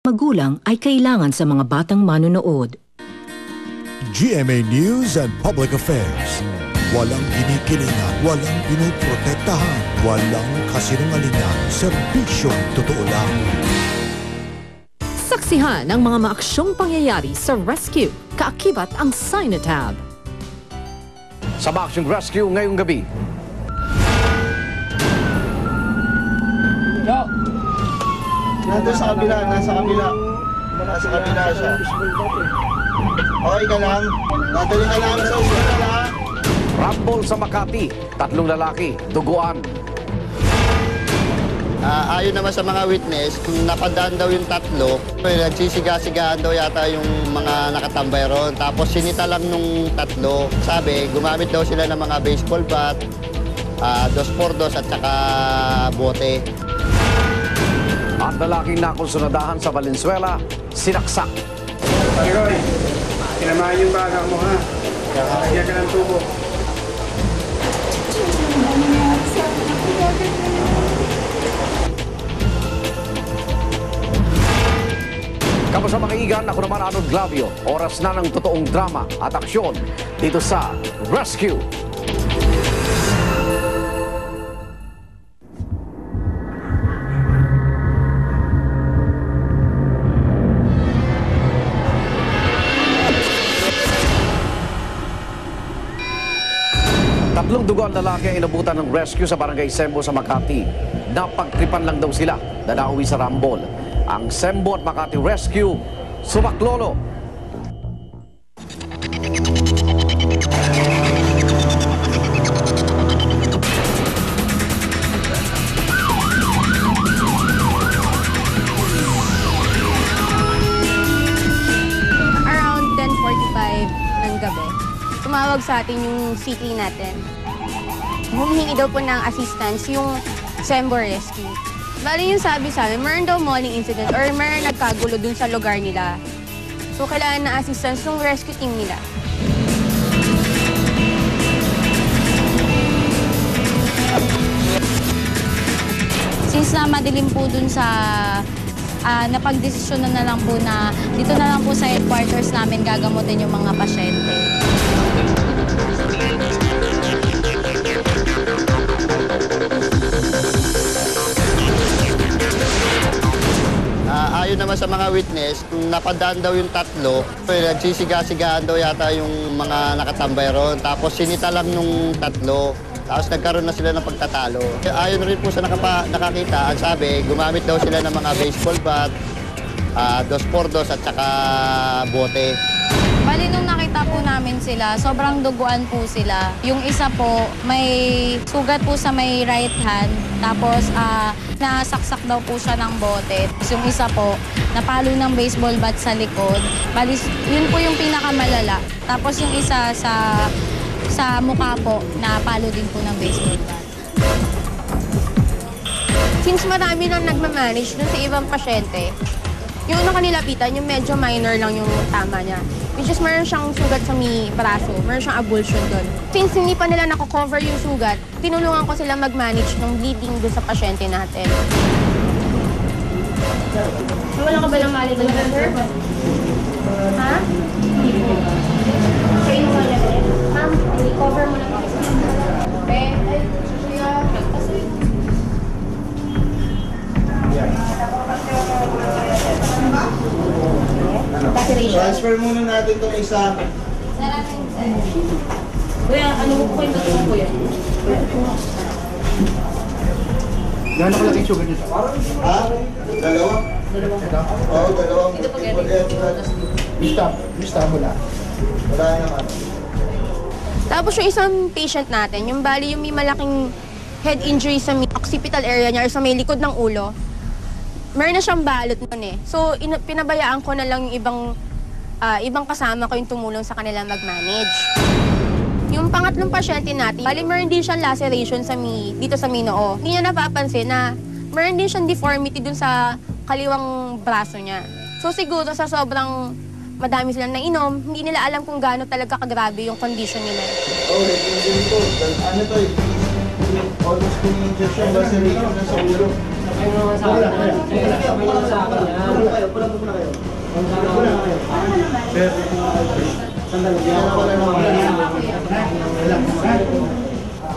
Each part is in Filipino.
magulang ay kailangan sa mga batang manonood. GMA News and Public Affairs. Walang kinikilingan, walang pinoprotektahan, walang kasinungalingan, serbisyong totoo lang. Saksihan ang mga maaksyong pangyayari sa rescue. Kaakibat ang Sinotab. Sa Maaksyong Rescue ngayong gabi. Nandun sa kabila, nasa kabila. Nasa kabila siya. Okay ka lang? Nadali ka lang sa ospital ha? Rumble sa Makati, 3 lalaki, duguan. Ayon naman sa mga witness, kung napadaan daw yung 3, nagsisiga-sigaan daw yata yung mga nakatambay ron. Tapos sinita lang nung 3. Sabi, gumamit daw sila ng mga baseball bat, 2x2 at saka bote. At lalaking nakonsunadahan sa Valenzuela, sinaksak. Roy, tinamahan yung bata mo ha. Kaya ka ng tubo. Kamusta mga igan, ako naman Arnold Glavio. Oras na ng totoong drama at aksyon dito sa Rescue. Tatlong duguan lalaki ang inabutan ng rescue sa Barangay Sembo sa Makati. Napagtripan lang daw sila na nauwi sa Rambol. Ang Sembo at Makati Rescue, sumaklolo. Around 10:45 ng gabi, tumawag sa atin yung city natin. Humihingi daw po ng assistance yung Sembo Rescue. Bali yung sabi sa amin, meron daw mauling incident or meron nagkagulo dun sa lugar nila. So kailangan na assistance ng rescue team nila. Since na madilim po dun sa napagdesisyon na lang po na dito na lang po sa headquarters namin gagamutin yung mga pasyente. Ayon naman sa mga witness, kung napadaan daw yung 3, nagsisiga-sigaan daw yata yung mga nakatambay ron. Tapos sinita lang nung 3. Tapos nagkaroon na sila ng pagtatalo. Ayon rin po sa nakakita, ang sabi, gumamit daw sila ng mga baseball bat, 2x2 at saka bote. Bali, nung nakita po namin sila, sobrang duguan po sila. Yung isa po, may sugat po sa may right hand, tapos nasaksak daw po siya ng bote. Yung isa po, napalo ng baseball bat sa likod. Bali, yun po yung pinakamalala. Tapos yung isa sa mukha po, napalo din po ng baseball bat. Since marami nang nagmamanage dun sa ibang pasyente, yung una kanilapitan, yung medyo minor lang yung tama niya. Which is meron siyang sugat sa may braso, meron siyang avulsion doon. Since hindi pa nila nako-cover yung sugat, tinulungan ko sila mag-manage ng bleeding doon sa pasyente natin. Wala ka ba ng mali doon, sir? Ha? Hindi po. Kayo mo na rin. Ma'am, i-cover mo na kasi. Okay? Ay, kuya, kasi... Transfer muna natin itong isa. Kuya, ano mo po yung totoo ko yan? Gano'n kalaki yung sugar nito? Ha? Dalawa? Oo, dalawang. Ito po ganito. Lista mo na. Wala naman. Tapos yung isang patient natin, yung bali yung may malaking head injury sa occipital area niya or sa may likod ng ulo, meron na siyang balot nun eh. So, pinabayaan ko na lang yung ibang kasama ko yung tumulong sa kanila mag-manage. Yung pangatlong pasyente natin, bali meron din siyang laceration dito sa may noo. Hindi niya napapansin na meron din siyang deformity dun sa kaliwang braso niya. So siguro sa sobrang madami silang nainom, hindi nila alam kung gaano talaga kagrabe yung condition nila. Ano to eh? Almost injection, laceration na sa ulo.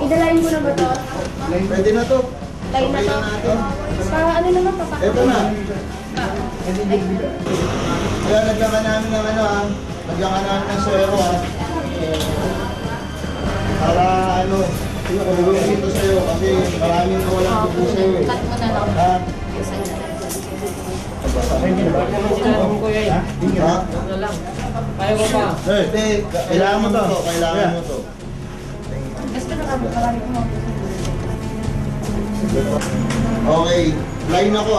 Idalayin ko na ba to? Pwede na to. Line na to? Sa ano naman pa? Ito na. Kaya naglaman namin ng ano naglaman namin ng suero para ano, tulungan ito sa'yo kasi maraming walang tubo sa'yo eh. Cut mo na lang. Ha? Ha? Kaya mo pa. Hindi, kailangan mo to, kailangan mo to. Okay, line ako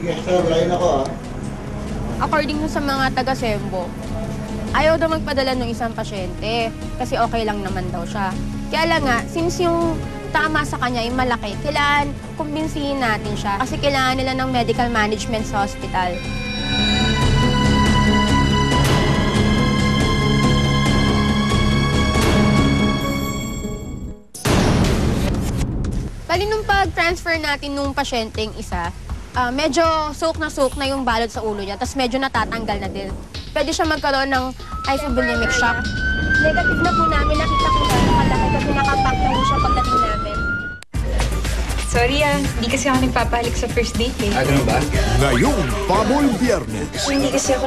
Yes sir, line ako According sa mga taga-Sembo, ayaw daw magpadala ng isang pasyente kasi okay lang naman daw siya. Kaya lang nga, since yung tama sa kanya ay malaki, kailangan kumbinsihin natin siya kasi kailangan nila ng medical management sa hospital. Bali nung pag-transfer natin nung pasyenteng isa, medyo soak na yung balot sa ulo niya, tapos medyo natatanggal na din. Pwede siya magkaroon ng hypovolemic shock. Negative na po namin, nakita ko na nakalaki kasi nakapack na po siya pagdating namin. Sorry hindi kasi ako nagpapahalik sa first date eh. Ganun ba? Ngayong Pamol Biyernes. Hindi kasi ako